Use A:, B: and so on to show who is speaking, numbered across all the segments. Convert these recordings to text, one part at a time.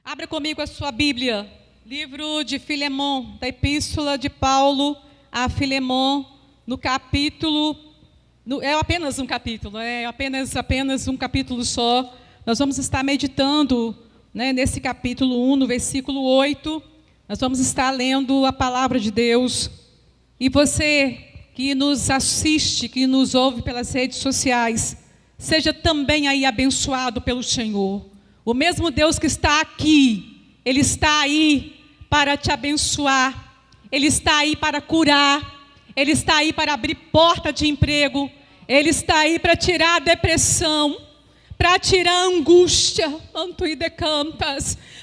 A: Abra comigo a sua Bíblia, livro de Filemon, da Epístola de Paulo a Filemon, no capítulo, é apenas um capítulo, apenas um capítulo só. Nós vamos estar meditando, nesse capítulo 1, no versículo 8, nós vamos estar lendo a palavra de Deus. E você que nos assiste, que nos ouve pelas redes sociais, seja também aí abençoado pelo Senhor. O mesmo Deus que está aqui, Ele está aí para te abençoar, Ele está aí para curar, Ele está aí para abrir porta de emprego, Ele está aí para tirar a depressão, para tirar a angústia,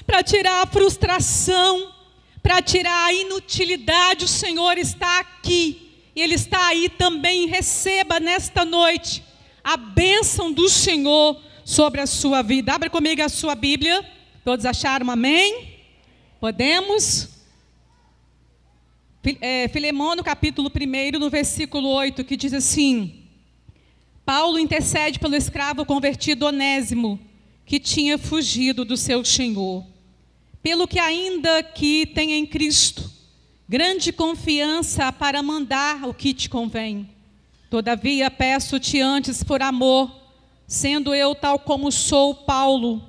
A: para tirar a frustração, para tirar a inutilidade. O Senhor está aqui, e Ele está aí também. Receba nesta noite a bênção do Senhor sobre a sua vida. Abra comigo a sua Bíblia. Todos acharam? Amém? Podemos? Filemon, no capítulo 1, no versículo 8, que diz assim: Paulo intercede pelo escravo convertido Onésimo, que tinha fugido do seu senhor. Pelo que ainda que tenha em Cristo grande confiança para mandar o que te convém. Todavia peço-te antes por amor, sendo eu tal como sou Paulo,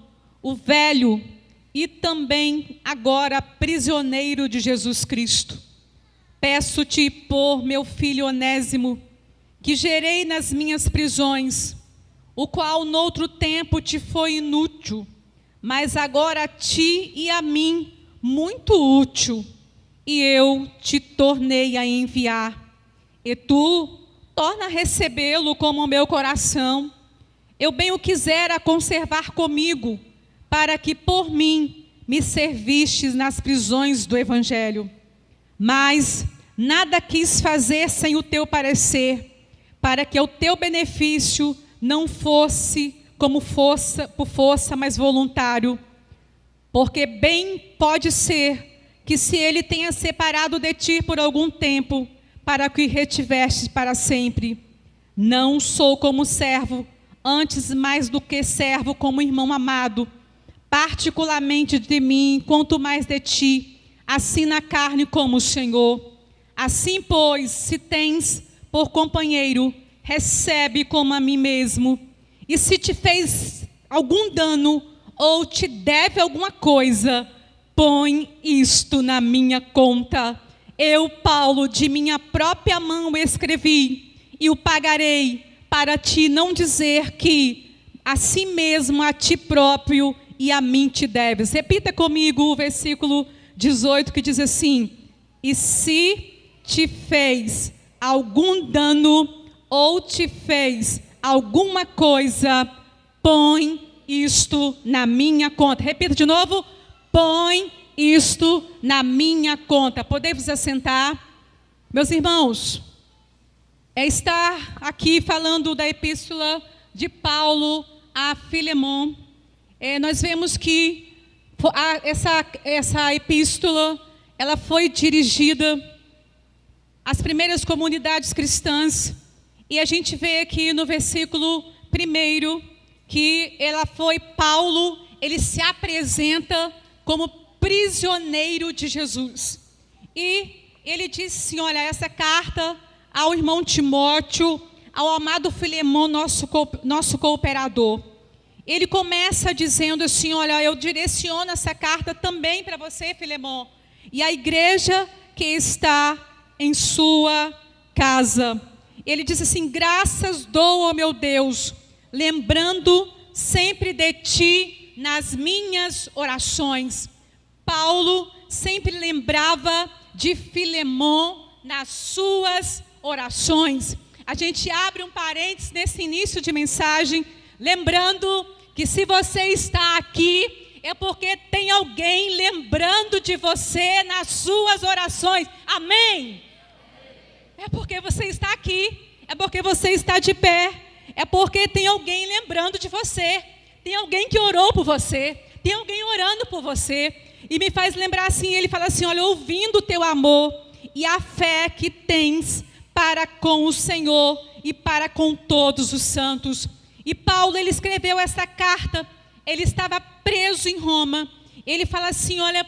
A: o velho, e também agora prisioneiro de Jesus Cristo. Peço-te por meu filho Onésimo, que gerei nas minhas prisões, o qual noutro tempo te foi inútil, mas agora a ti e a mim muito útil, e eu te tornei a enviar. E tu torna a recebê-lo como o meu coração. Eu bem o quisera conservar comigo, para que por mim me servistes nas prisões do Evangelho. Mas nada quis fazer sem o teu parecer, para que o teu benefício não fosse como por força, mas voluntário. Porque bem pode ser que se ele tenha separado de ti por algum tempo, para que retivestes para sempre. Não sou como servo, antes mais do que servo, como irmão amado, particularmente de mim, quanto mais de ti, assim na carne como o Senhor. Assim, pois, se tens por companheiro, recebe como a mim mesmo. E se te fez algum dano, ou te deve alguma coisa, põe isto na minha conta. Eu, Paulo, de minha própria mão escrevi, e o pagarei, para ti não dizer que a si mesmo, a ti próprio e a mim te deves. Repita comigo o versículo 18, que diz assim: e se te fez algum dano ou te fez alguma coisa, põe isto na minha conta. Repita de novo: põe isto na minha conta. Podemos assentar? Meus irmãos, estar aqui falando da epístola de Paulo a Filemon, nós vemos que essa epístola, ela foi dirigida às primeiras comunidades cristãs, e a gente vê aqui no versículo 1 que Paulo, ele se apresenta como prisioneiro de Jesus. E ele diz assim: olha, essa carta ao irmão Timóteo, ao amado Filemon, nosso cooperador. Ele começa dizendo assim: olha, eu direciono essa carta também para você, Filemon, e a igreja que está em sua casa. Ele diz assim: graças dou ao meu Deus, lembrando sempre de ti nas minhas orações. Paulo sempre lembrava de Filemon nas suas orações. A gente abre um parênteses nesse início de mensagem, lembrando que se você está aqui, é porque tem alguém lembrando de você nas suas orações. Amém? É porque você está aqui, é porque você está de pé, é porque tem alguém lembrando de você, tem alguém que orou por você, tem alguém orando por você. E me faz lembrar assim, ele fala assim: olha, ouvindo o teu amor e a fé que tens para com o Senhor e para com todos os santos. E Paulo, ele escreveu essa carta, ele estava preso em Roma, ele fala assim, olha,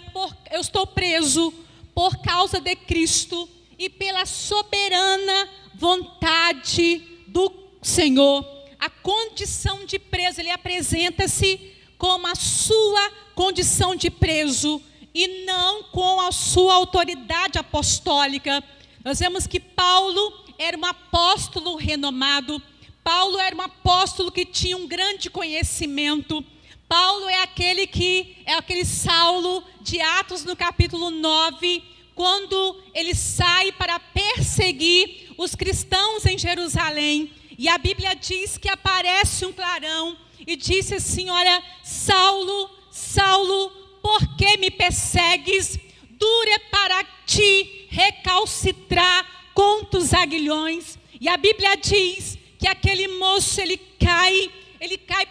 A: eu estou preso por causa de Cristo e pela soberana vontade do Senhor. A condição de preso, ele apresenta-se como a sua condição de preso e não com a sua autoridade apostólica. Nós vemos que Paulo era um apóstolo renomado, Paulo era um apóstolo que tinha um grande conhecimento. Paulo é aquele Saulo de Atos no capítulo 9, quando ele sai para perseguir os cristãos em Jerusalém. E a Bíblia diz que aparece um clarão e disse assim, olha, Saulo, Saulo, por que me persegues? Duro é para ti recalcitrar contra os aguilhões. E a Bíblia diz que aquele moço, ele cai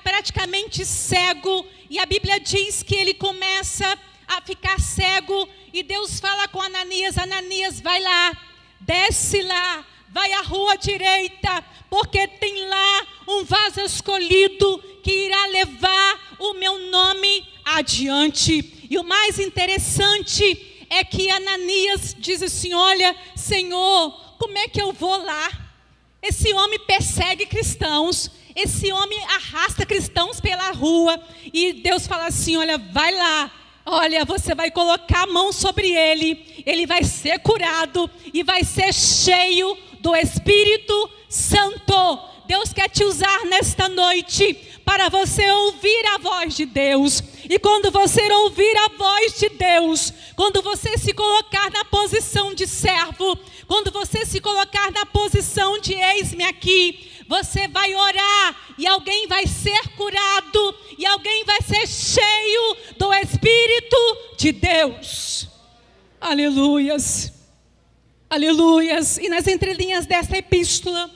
A: praticamente cego. E a Bíblia diz que ele começa a ficar cego. E Deus fala com Ananias, Ananias, vai lá, desce lá, vai à rua direita, porque tem lá um vaso escolhido que irá levar o meu nome adiante. E o mais interessante é que Ananias diz assim, olha, Senhor, como é que eu vou lá? Esse homem persegue cristãos, esse homem arrasta cristãos pela rua. E Deus fala assim, olha, vai lá. Olha, você vai colocar a mão sobre ele, ele vai ser curado e vai ser cheio do Espírito Santo. Deus quer te usar nesta noite para você ouvir a voz de Deus. E quando você ouvir a voz de Deus, quando você se colocar na posição de servo, quando você se colocar na posição de eis-me aqui, você vai orar e alguém vai ser curado e alguém vai ser cheio do Espírito de Deus. Aleluias, aleluias. E nas entrelinhas desta epístola,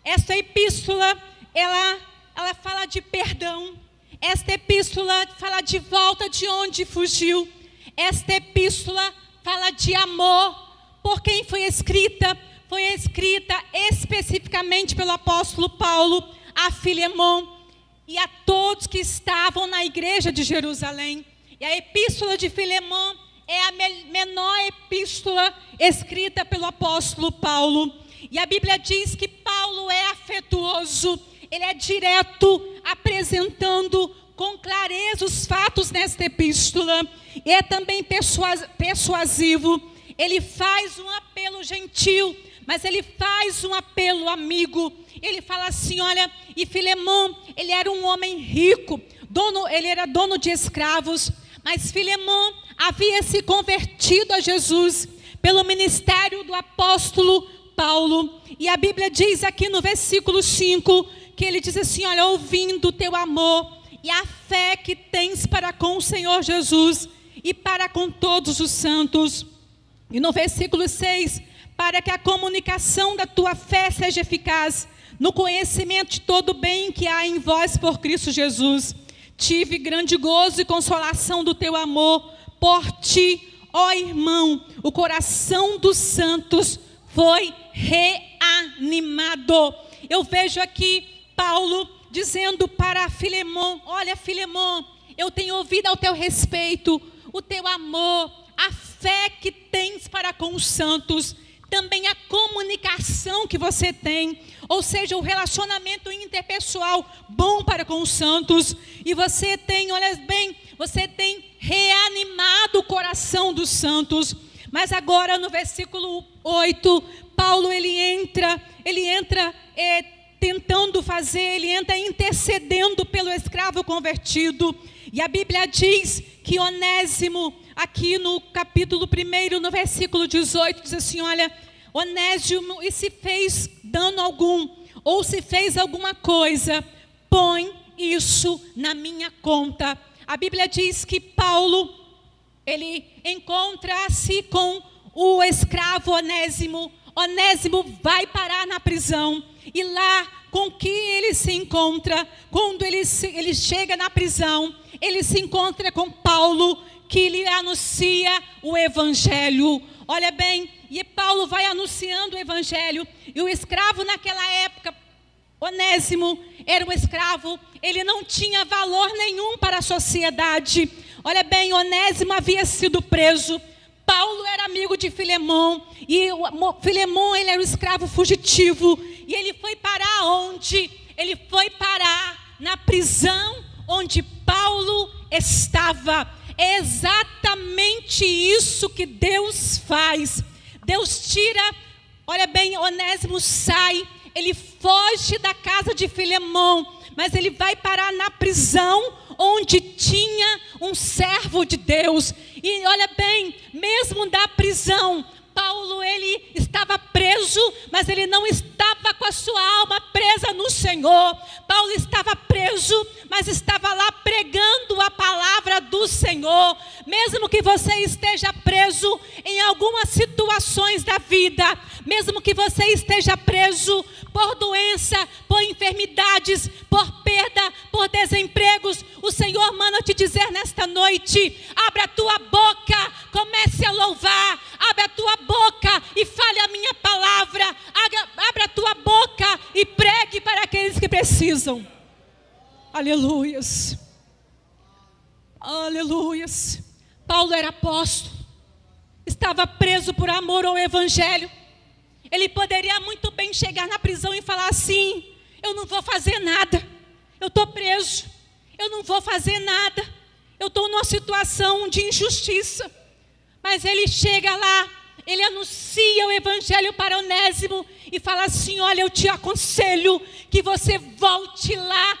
A: esta epístola, ela fala de perdão. Esta epístola fala de volta de onde fugiu. Esta epístola fala de amor. Por quem foi escrita? Foi escrita especificamente pelo apóstolo Paulo a Filemon e a todos que estavam na igreja de Jerusalém. E a epístola de Filemon é a menor epístola escrita pelo apóstolo Paulo. E a Bíblia diz que Paulo é afetuoso, ele é direto, apresentando com clareza os fatos nesta epístola. E é também persuasivo. Ele faz um apelo gentil, mas ele faz um apelo amigo. Ele fala assim, olha, e Filemon, ele era um homem rico, ele era dono de escravos, mas Filemon havia se convertido a Jesus pelo ministério do apóstolo Paulo. E a Bíblia diz aqui no versículo 5, que ele diz assim, olha, ouvindo o teu amor e a fé que tens para com o Senhor Jesus e para com todos os santos. E no versículo 6, para que a comunicação da tua fé seja eficaz, no conhecimento de todo o bem que há em vós por Cristo Jesus. Tive grande gozo e consolação do teu amor por ti, ó irmão. O coração dos santos foi reanimado. Eu vejo aqui Paulo dizendo para Filemon, olha Filemon, eu tenho ouvido ao teu respeito o teu amor, a fé que tens para com os santos, também a comunicação que você tem, ou seja, o relacionamento interpessoal bom para com os santos. E você tem, olha bem, você tem reanimado o coração dos santos. Mas agora no versículo 8, Paulo ele entra tentando fazer, ele entra intercedendo pelo escravo convertido. E a Bíblia diz que Onésimo, aqui no capítulo 1, no versículo 18, diz assim, olha, Onésimo, e se fez dano algum, ou se fez alguma coisa, põe isso na minha conta. A Bíblia diz que Paulo, ele encontra-se com o escravo Onésimo. Onésimo vai parar na prisão, e lá com que ele se encontra, quando ele chega na prisão, ele se encontra com Paulo, que lhe anuncia o evangelho. Olha bem, e Paulo vai anunciando o evangelho, e o escravo naquela época, Onésimo, era um escravo, ele não tinha valor nenhum para a sociedade. Olha bem, Onésimo havia sido preso. Paulo era amigo de Filemão. E Filemão, ele era um escravo fugitivo. E ele foi parar onde? Ele foi parar na prisão onde Paulo estava. É exatamente isso que Deus faz. Deus tira, olha bem, Onésimo sai, ele foge da casa de Filemão, mas ele vai parar na prisão onde tinha um servo de Deus. E olha bem, mesmo da prisão, Paulo, ele estava preso, mas ele não estava com a sua alma presa no Senhor. Paulo estava preso, mas estava lá pregando a palavra do Senhor. Mesmo que você esteja preso em algumas situações da vida, mesmo que você esteja preso por doença, por enfermidades, por perda, por desempregos, o Senhor manda te dizer nesta noite: abra a tua boca, comece a louvar, abre a tua boca e fale a minha palavra, abra a tua boca e pregue para aqueles que precisam. Aleluias, aleluias. Paulo era apóstolo, estava preso por amor ao evangelho. Ele poderia muito bem chegar na prisão e falar assim: eu não vou fazer nada, eu estou preso, eu não vou fazer nada, eu estou numa situação de injustiça. Mas ele chega lá, ele anuncia o evangelho para Onésimo e fala assim: olha, eu te aconselho que você volte lá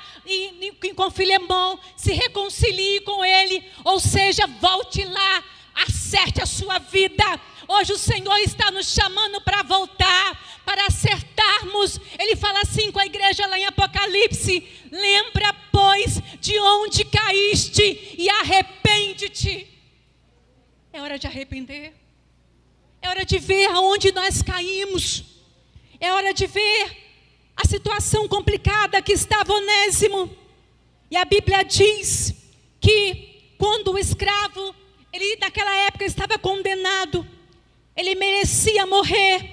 A: com Filemão, se reconcilie com ele, ou seja, volte lá, acerte a sua vida. Hoje o Senhor está nos chamando para voltar, para acertarmos. Ele fala assim com a igreja lá em Apocalipse: lembra, pois, de onde caíste e arrepende-te. É hora de arrepender. É hora de ver aonde nós caímos. É hora de ver a situação complicada que estava Onésimo. E a Bíblia diz que quando o escravo, ele naquela época estava condenado, ele merecia morrer,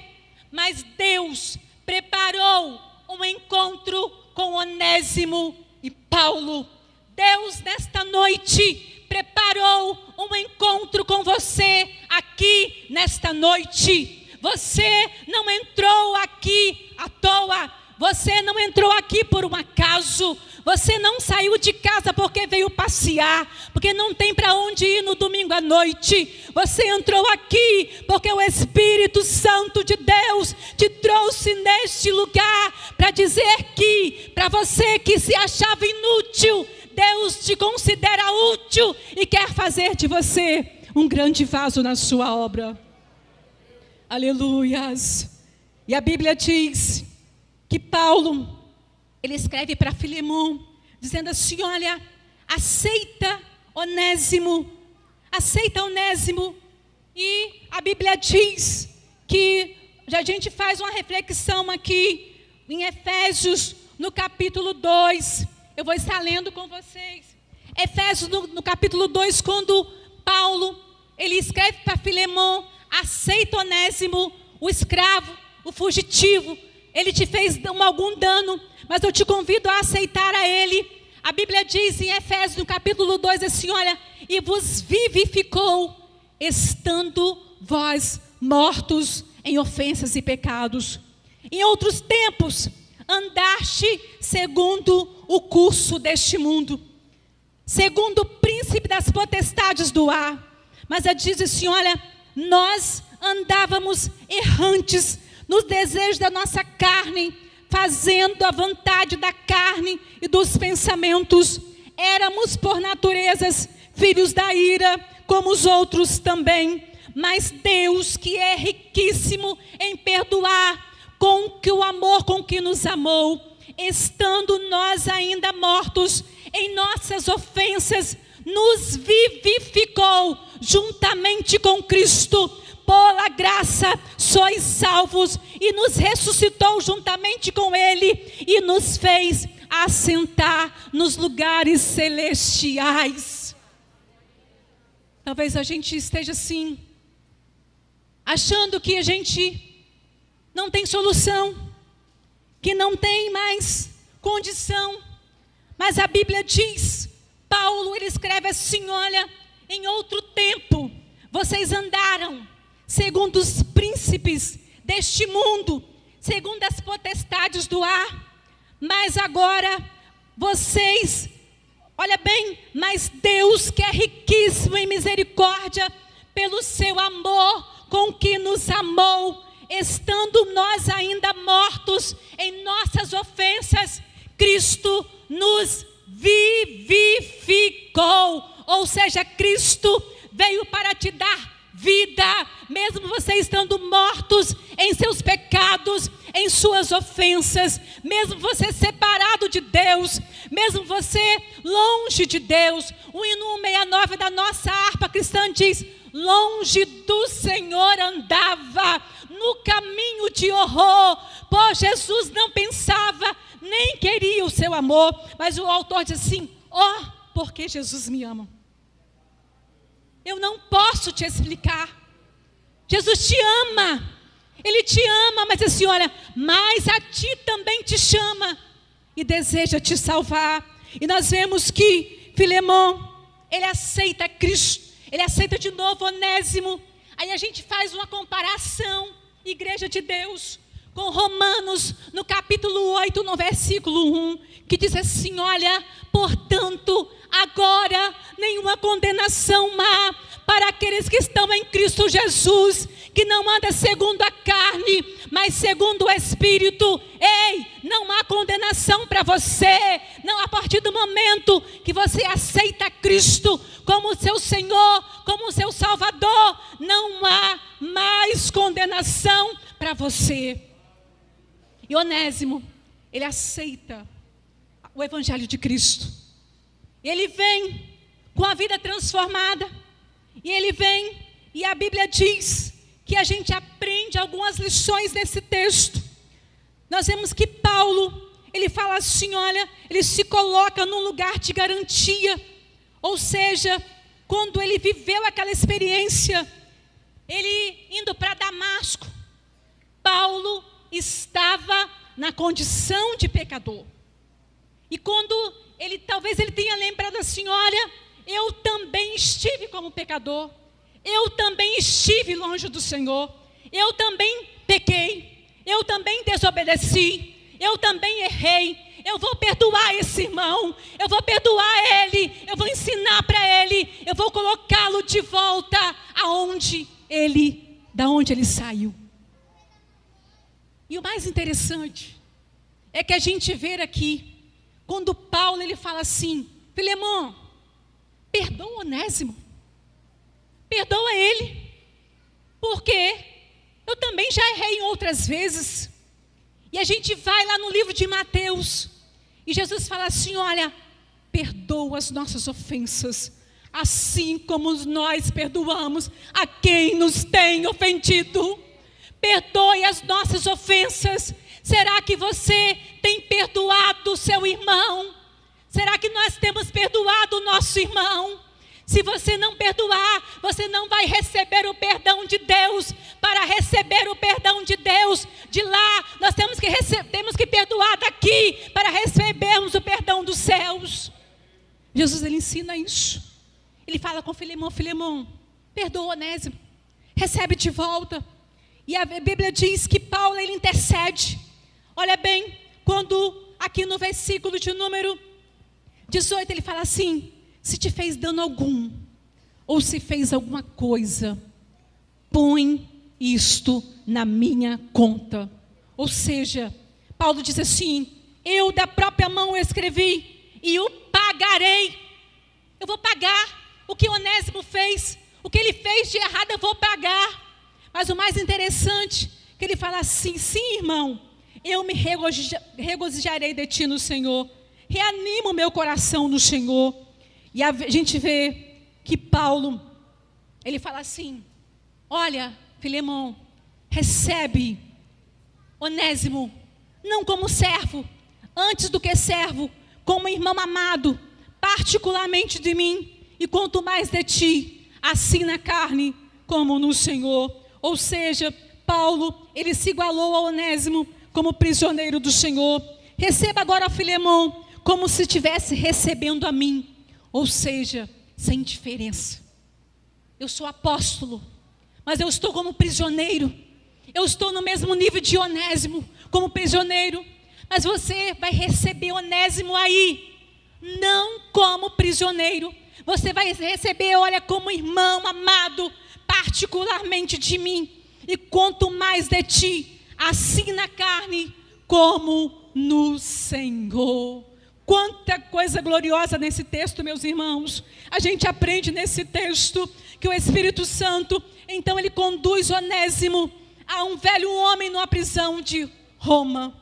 A: mas Deus preparou um encontro com Onésimo e Paulo. Deus nesta noite preparou um encontro com você aqui nesta noite. Você não entrou aqui à toa. Você não entrou aqui por um acaso. Você não saiu de casa porque veio passear, porque não tem para onde ir no domingo à noite. Você entrou aqui porque o Espírito Santo de Deus te trouxe neste lugar para dizer que, para você que se achava inútil, Deus te considera útil e quer fazer de você um grande vaso na sua obra. Aleluias. E a Bíblia diz que Paulo, ele escreve para Filemão, dizendo assim: olha, aceita Onésimo. E a Bíblia diz que, já a gente faz uma reflexão aqui, em Efésios, no capítulo 2, eu vou estar lendo com vocês. Efésios, no capítulo 2, quando Paulo, ele escreve para Filemão: aceita Onésimo, o escravo, o fugitivo. Ele te fez algum dano, mas eu te convido a aceitar a ele. A Bíblia diz em Efésios, no capítulo 2, assim: olha, e vos vivificou, estando vós mortos em ofensas e pecados. Em outros tempos, andaste segundo o curso deste mundo, segundo o príncipe das potestades do ar. Mas ela diz assim: olha, nós andávamos errantes nos desejos da nossa carne, fazendo a vontade da carne e dos pensamentos. Éramos por naturezas filhos da ira, como os outros também. Mas Deus, que é riquíssimo em perdoar, com que o amor com que nos amou, estando nós ainda mortos em nossas ofensas, nos vivificou juntamente com Cristo. Pela graça sois salvos, e nos ressuscitou juntamente com Ele, e nos fez assentar nos lugares celestiais. Talvez a gente esteja assim, achando que a gente não tem solução, que não tem mais condição. Mas a Bíblia diz, Paulo, ele escreve assim: olha, em outro tempo, vocês andaram segundo os príncipes deste mundo, segundo as potestades do ar, mas agora vocês, olha bem, mas Deus, que é riquíssimo em misericórdia, pelo seu amor com que nos amou, estando nós ainda mortos em nossas ofensas, Cristo nos vivificou. Ou seja, Cristo veio para te dar vida, mesmo você estando mortos em seus pecados, em suas ofensas, mesmo você separado de Deus, mesmo você longe de Deus. O hino 169 da nossa harpa cristã diz: longe do Senhor andava, no caminho de horror, pois Jesus não pensava, nem queria o seu amor. Mas o autor diz assim: porque Jesus me ama. Eu não posso te explicar. Jesus te ama. Ele te ama, mas assim, olha, mas a ti também te chama e deseja te salvar. E nós vemos que Filemão, ele aceita Cristo, ele aceita de novo Onésimo. Aí a gente faz uma comparação, igreja de Deus, com Romanos, no capítulo 8, no versículo 1, que diz assim: olha, portanto, agora nenhuma condenação há para aqueles que estão em Cristo Jesus, que não anda segundo a carne, mas segundo o Espírito. Ei, não há condenação para você. Não, a partir do momento que você aceita Cristo como seu Senhor, como seu Salvador, não há mais condenação para você. E Onésimo, ele aceita o Evangelho de Cristo. Ele vem com a vida transformada. E ele vem, e a Bíblia diz que a gente aprende algumas lições nesse texto. Nós vemos que Paulo, ele fala assim, olha, ele se coloca num lugar de garantia. Ou seja, quando ele viveu aquela experiência, ele indo para Damasco, Paulo estava na condição de pecador. E quando talvez ele tenha lembrado assim, olha, eu também estive como pecador, eu também estive longe do Senhor, eu também pequei, eu também desobedeci, eu também errei. Eu vou perdoar esse irmão, eu vou perdoar ele, eu vou ensinar para ele, eu vou colocá-lo de volta da onde ele saiu. E o mais interessante é que a gente vê aqui, quando Paulo ele fala assim, Filemão, perdoa Onésimo, perdoa ele, porque eu também já errei em outras vezes. E a gente vai lá no livro de Mateus, e Jesus fala assim, olha, perdoa as nossas ofensas, assim como nós perdoamos a quem nos tem ofendido. Perdoe as nossas ofensas. Será que você tem perdoado o seu irmão? Será que nós temos perdoado o nosso irmão? Se você não perdoar, você não vai receber o perdão de Deus. Para receber o perdão de Deus, de lá, nós temos que perdoar daqui, para recebermos o perdão dos céus. Jesus, ele ensina isso. Ele fala com Filemão, Filemão, perdoa Onésimo, recebe de volta. E a Bíblia diz que Paulo, ele intercede. Olha bem, quando aqui no versículo de número 18, ele fala assim, se te fez dano algum, ou se fez alguma coisa, põe isto na minha conta. Ou seja, Paulo diz assim, eu da própria mão escrevi, e o pagarei. Eu vou pagar o que Onésimo fez, o que ele fez de errado eu vou pagar. Mas o mais interessante, que ele fala assim, sim irmão, eu me regozijarei de ti no Senhor, reanimo o meu coração no Senhor. E a gente vê que Paulo, ele fala assim, olha, Filemão, recebe Onésimo, não como servo, antes do que servo, como irmão amado, particularmente de mim, e quanto mais de ti, assim na carne como no Senhor. Ou seja, Paulo, ele se igualou a Onésimo como prisioneiro do Senhor. Receba agora a Filemão como se estivesse recebendo a mim. Ou seja, sem diferença. eu sou apóstolo, mas eu estou como prisioneiro. Eu estou no mesmo nível de Onésimo, como prisioneiro. Mas você vai receber Onésimo aí, não como prisioneiro. Você vai receber, olha, como irmão amado, particularmente de mim. E quanto mais de ti, assim na carne, como no Senhor. Quanta coisa gloriosa nesse texto, meus irmãos. A gente aprende nesse texto que o Espírito Santo, então ele conduz Onésimo a um velho homem numa prisão de Roma.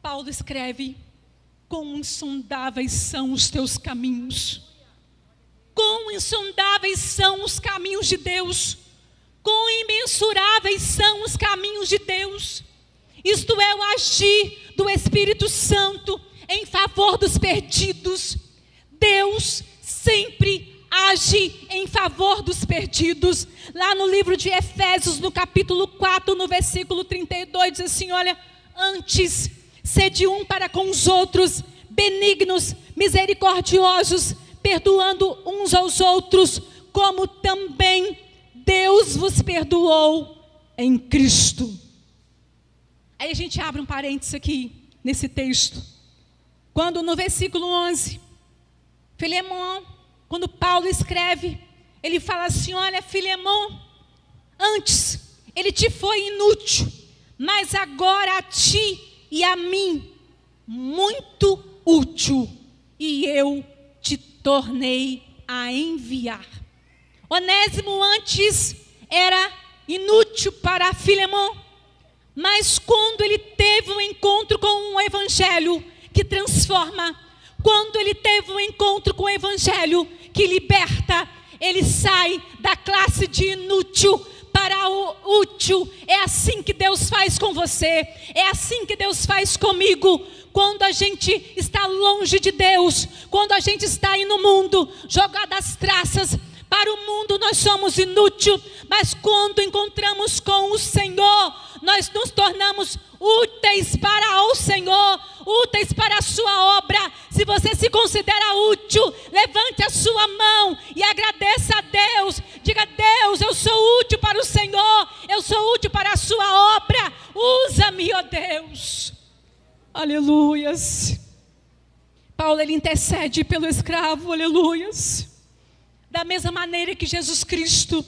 A: Paulo escreve: quão insondáveis são os teus caminhos. Quão insondáveis são os caminhos de Deus. Quão imensuráveis são os caminhos de Deus. Isto é o agir do Espírito Santo em favor dos perdidos. Deus sempre age em favor dos perdidos. Lá no livro de Efésios, no capítulo 4, no versículo 32, diz assim, olha: antes, sede um para com os outros, benignos, misericordiosos, perdoando uns aos outros, como também Deus vos perdoou em Cristo. Aí a gente abre um parênteses aqui, nesse texto. Quando no versículo 11, Filemão, quando Paulo escreve, ele fala assim, olha, Filemão, antes ele te foi inútil, mas agora a ti e a mim muito útil, e eu te tornei a enviar. Onésimo antes era inútil para Filemão, mas quando ele teve um encontro com um evangelho que transforma, quando ele teve um encontro com o evangelho que liberta, ele sai da classe de inútil para o útil. É assim que Deus faz com você, é assim que Deus faz comigo. Quando a gente está longe de Deus, quando a gente está aí no mundo, jogado às traças, para o mundo nós somos inúteis, mas quando encontramos com o Senhor, nós nos tornamos úteis para o Senhor, úteis para a sua obra. Se você se considera útil, levante a sua mão e agradeça a Deus. Diga: Deus, eu sou útil para o Senhor, eu sou útil para a sua obra, usa-me, ó Deus. Aleluias. Paulo, ele intercede pelo escravo, aleluias. Da mesma maneira que Jesus Cristo,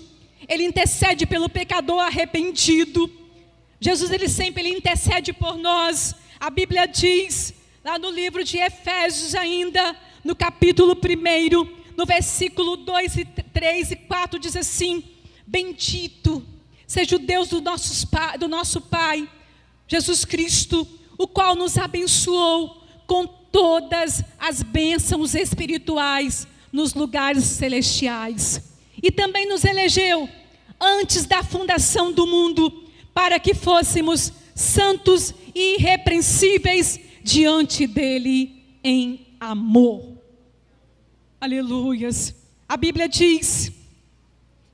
A: ele intercede pelo pecador arrependido. Jesus, ele sempre intercede por nós. A Bíblia diz, lá no livro de Efésios ainda, no capítulo 1, no versículo 2, 3 e 4, diz assim: bendito seja o Deus do nosso Pai, Jesus Cristo, o qual nos abençoou com todas as bênçãos espirituais nos lugares celestiais, e também nos elegeu antes da fundação do mundo, para que fôssemos santos e irrepreensíveis diante dele em amor. Aleluias. A Bíblia diz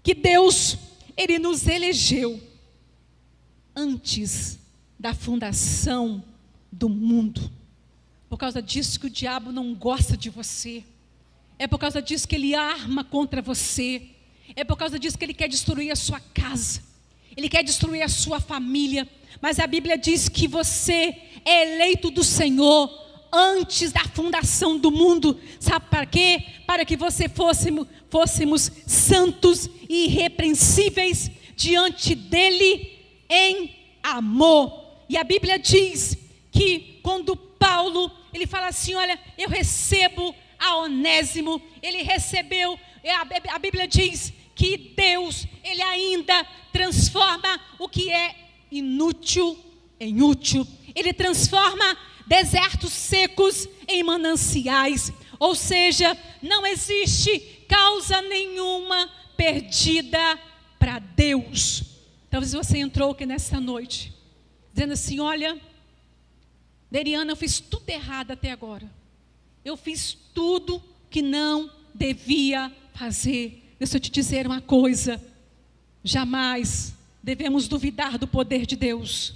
A: que Deus, ele nos elegeu antes da fundação do mundo. Por causa disso que o diabo não gosta de você. É por causa disso que ele arma contra você. É por causa disso que ele quer destruir a sua casa. Ele quer destruir a sua família. Mas a Bíblia diz que você é eleito do Senhor antes da fundação do mundo. Sabe para quê? Para que você fôssemos santos e irrepreensíveis diante dele em amor. E a Bíblia diz que quando Paulo, ele fala assim, olha, eu recebo a Onésimo, ele recebeu, a Bíblia diz que Deus, ele ainda transforma o que é inútil em útil. Ele transforma desertos secos em mananciais. Ou seja, não existe causa nenhuma perdida para Deus. Talvez você entrou aqui nessa noite dizendo assim, olha, Deriana, eu fiz tudo errado até agora. Eu fiz tudo que não devia fazer. Deixa eu te dizer uma coisa. Jamais devemos duvidar do poder de Deus.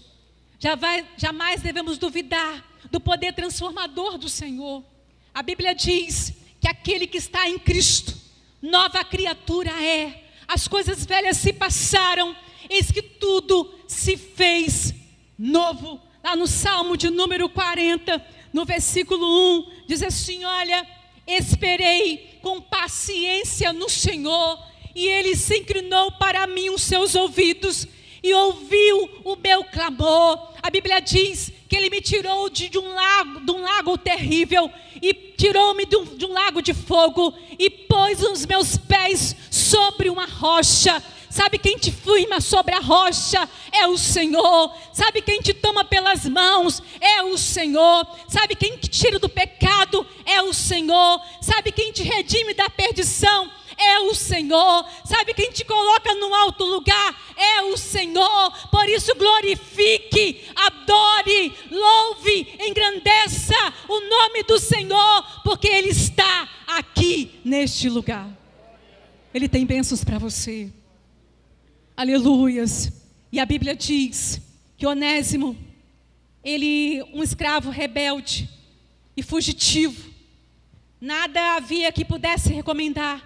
A: Jamais devemos duvidar do poder transformador do Senhor. A Bíblia diz que aquele que está em Cristo, nova criatura é. As coisas velhas se passaram, eis que tudo se fez novo. Lá no Salmo de número 40, no versículo 1, diz assim: olha, esperei com paciência no Senhor, e Ele se inclinou para mim os seus ouvidos, e ouviu o meu clamor. A Bíblia diz que Ele me tirou de um lago terrível, e tirou-me de um lago de fogo, e pôs os meus pés sobre uma rocha. Sabe quem te firma sobre a rocha? É o Senhor. Sabe quem te toma pelas mãos? É o Senhor. Sabe quem te tira do pecado? É o Senhor. Sabe quem te redime da perdição? É o Senhor. Sabe quem te coloca num alto lugar? É o Senhor. Por isso glorifique, adore, louve, engrandeça o nome do Senhor, porque Ele está aqui neste lugar. Ele tem bênçãos para você. Aleluias. E a Bíblia diz que Onésimo, ele, um escravo rebelde e fugitivo, nada havia que pudesse recomendar.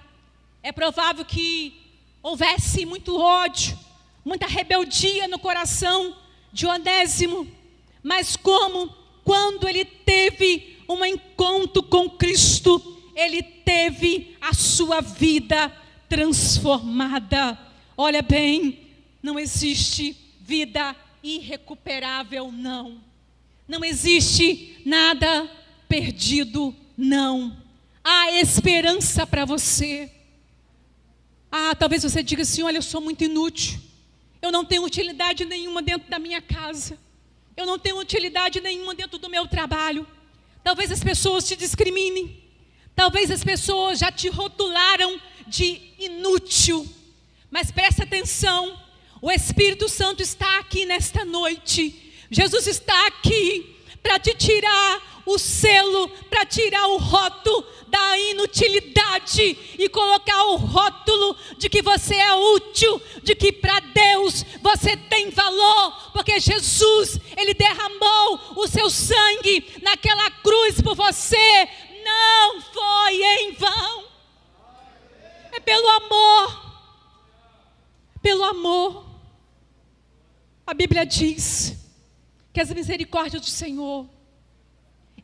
A: É provável que houvesse muito ódio, muita rebeldia no coração de Onésimo, mas quando ele teve um encontro com Cristo, ele teve a sua vida transformada. Olha bem, não existe vida irrecuperável, não. Não existe nada perdido, não. Há esperança para você. Talvez você diga assim: olha, eu sou muito inútil. Eu não tenho utilidade nenhuma dentro da minha casa. Eu não tenho utilidade nenhuma dentro do meu trabalho. Talvez as pessoas te discriminem. Talvez as pessoas já te rotularam de inútil. Mas presta atenção, o Espírito Santo está aqui nesta noite. Jesus está aqui para te tirar o selo, para tirar o rótulo da inutilidade e colocar o rótulo de que você é útil, de que para Deus você tem valor, porque Jesus, Ele derramou o seu sangue naquela cruz por você. Não foi em vão. É pelo amor. Pelo amor. A Bíblia diz que as misericórdias do Senhor,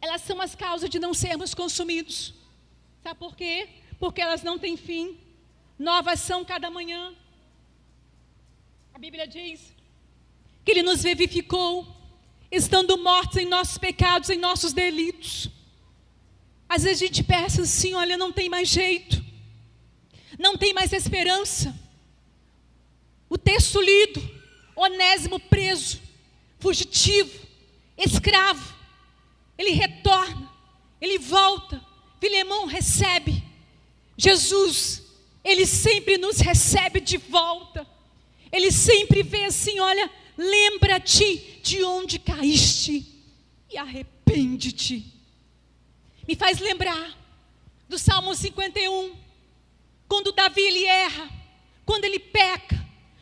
A: elas são as causas de não sermos consumidos. Sabe por quê? Porque elas não têm fim. Novas são cada manhã. A Bíblia diz que Ele nos vivificou, estando mortos em nossos pecados, em nossos delitos. Às vezes a gente pensa assim: olha, não tem mais jeito, não tem mais esperança. O texto lido, Onésimo preso, fugitivo, escravo, ele retorna, ele volta, Filemão recebe. Jesus, Ele sempre nos recebe de volta. Ele sempre vê assim: olha, lembra-te de onde caíste e arrepende-te. Me faz lembrar do Salmo 51, quando Davi ele erra, quando ele peca,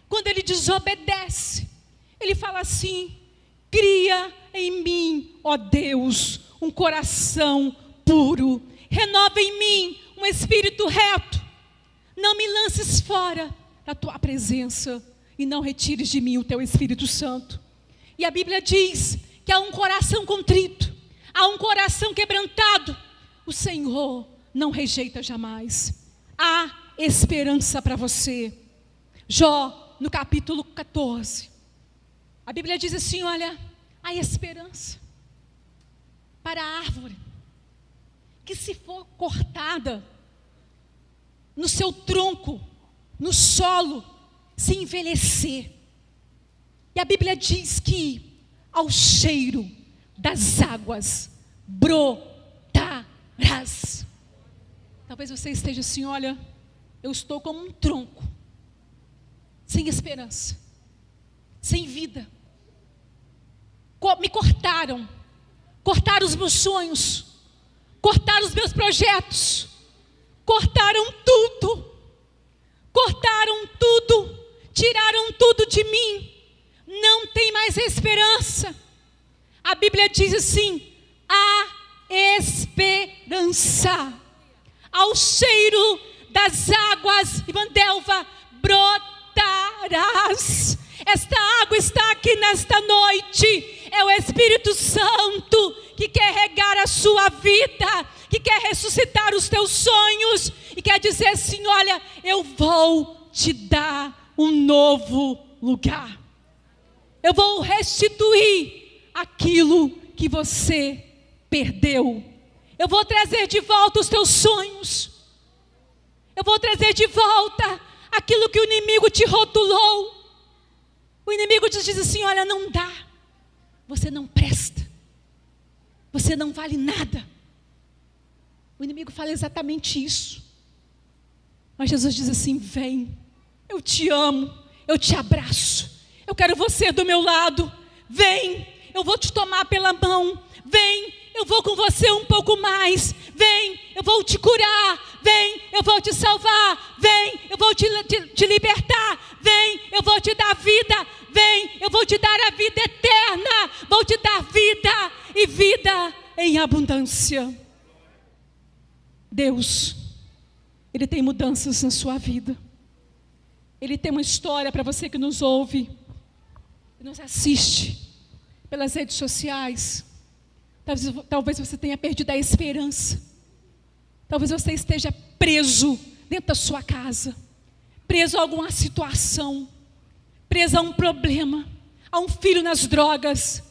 A: quando ele desobedece. Ele fala assim: cria em mim, ó Deus, um coração puro, renova em mim um espírito reto, não me lances fora da tua presença e não retires de mim o teu Espírito Santo. E a Bíblia diz que há um coração contrito, há um coração quebrantado, o Senhor não rejeita jamais. Há esperança para você. Jó, no capítulo 14, a Bíblia diz assim: olha, há esperança para a árvore que, se for cortada no seu tronco, no solo, se envelhecer. E a Bíblia diz que ao cheiro das águas brotarás. Talvez você esteja assim: olha, eu estou como um tronco, sem esperança, sem vida. Me cortaram os meus sonhos, cortaram os meus projetos, cortaram tudo, tiraram tudo de mim, não tem mais esperança. A Bíblia diz assim: há esperança. Ao cheiro das águas, Ivandelva, brotarás. Esta água está aqui nesta noite. É o Espírito Santo que quer regar a sua vida, que quer ressuscitar os teus sonhos e quer dizer assim: olha, eu vou te dar um novo lugar. Eu vou restituir aquilo que você perdeu. Eu vou trazer de volta os teus sonhos. Eu vou trazer de volta aquilo que o inimigo te rotulou. O inimigo te diz assim: olha, não dá. Você não presta. Você não vale nada. O inimigo fala exatamente isso. Mas Jesus diz assim: vem, eu te amo, eu te abraço. Eu quero você do meu lado. Vem, eu vou te tomar pela mão. Vem, eu vou com você um pouco mais. Vem, eu vou te curar. Vem, eu vou te salvar. Vem, eu vou te libertar. Vem, eu vou te dar vida. Vem, eu vou te dar a vida eterna. Vou te dar vida e vida em abundância. Deus, Ele tem mudanças na sua vida. Ele tem uma história para você que nos ouve, que nos assiste pelas redes sociais. Talvez você tenha perdido a esperança. Talvez você esteja preso dentro da sua casa, preso a alguma situação, preso a um problema, a um filho nas drogas,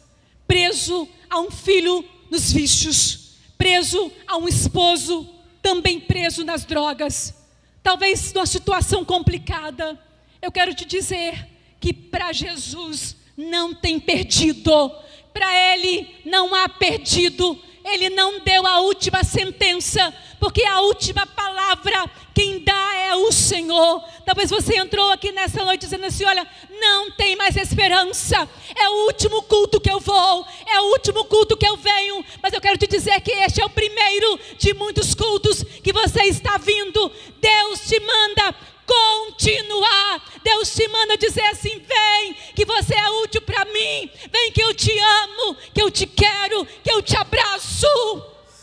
A: preso a um filho nos vícios, preso a um esposo também preso nas drogas, talvez numa situação complicada. Eu quero te dizer que para Jesus não tem perdido, para Ele não há perdido. Ele não deu a última sentença, porque a última palavra quem dá é o Senhor. Talvez você entrou aqui nessa noite dizendo assim: olha, não tem mais esperança, é o último culto que eu vou, é o último culto que eu venho. Mas eu quero te dizer que este é o primeiro de muitos cultos que você está vindo. Deus te manda continuar. Deus te manda dizer assim: vem, que você é útil para mim. Vem, que eu te amo, que eu te quero, que eu te abraço.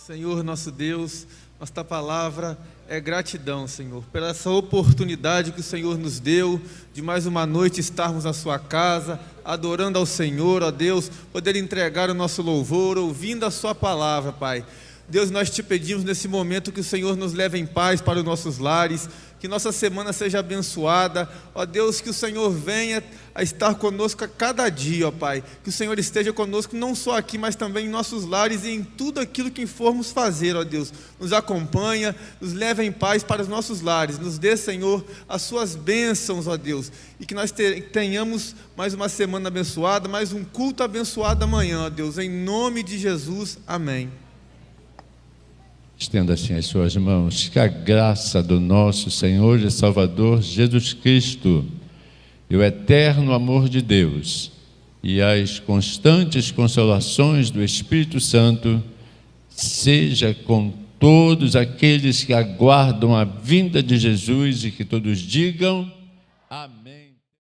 B: Senhor nosso Deus, nossa palavra é gratidão, Senhor, pela essa oportunidade que o Senhor nos deu de mais uma noite estarmos na sua casa, adorando ao Senhor, ó Deus, poder entregar o nosso louvor, ouvindo a sua palavra, Pai. Deus, nós te pedimos nesse momento que o Senhor nos leve em paz para os nossos lares, que nossa semana seja abençoada, ó Deus, que o Senhor venha a estar conosco a cada dia, ó Pai, que o Senhor esteja conosco não só aqui, mas também em nossos lares e em tudo aquilo que formos fazer, ó Deus, nos acompanha, nos leve em paz para os nossos lares, nos dê, Senhor, as suas bênçãos, ó Deus, e que nós tenhamos mais uma semana abençoada, mais um culto abençoado amanhã, ó Deus, em nome de Jesus, amém.
C: Estenda assim as suas mãos, que a graça do nosso Senhor e Salvador Jesus Cristo e o eterno amor de Deus e as constantes consolações do Espírito Santo seja com todos aqueles que aguardam a vinda de Jesus, e que todos digam amém.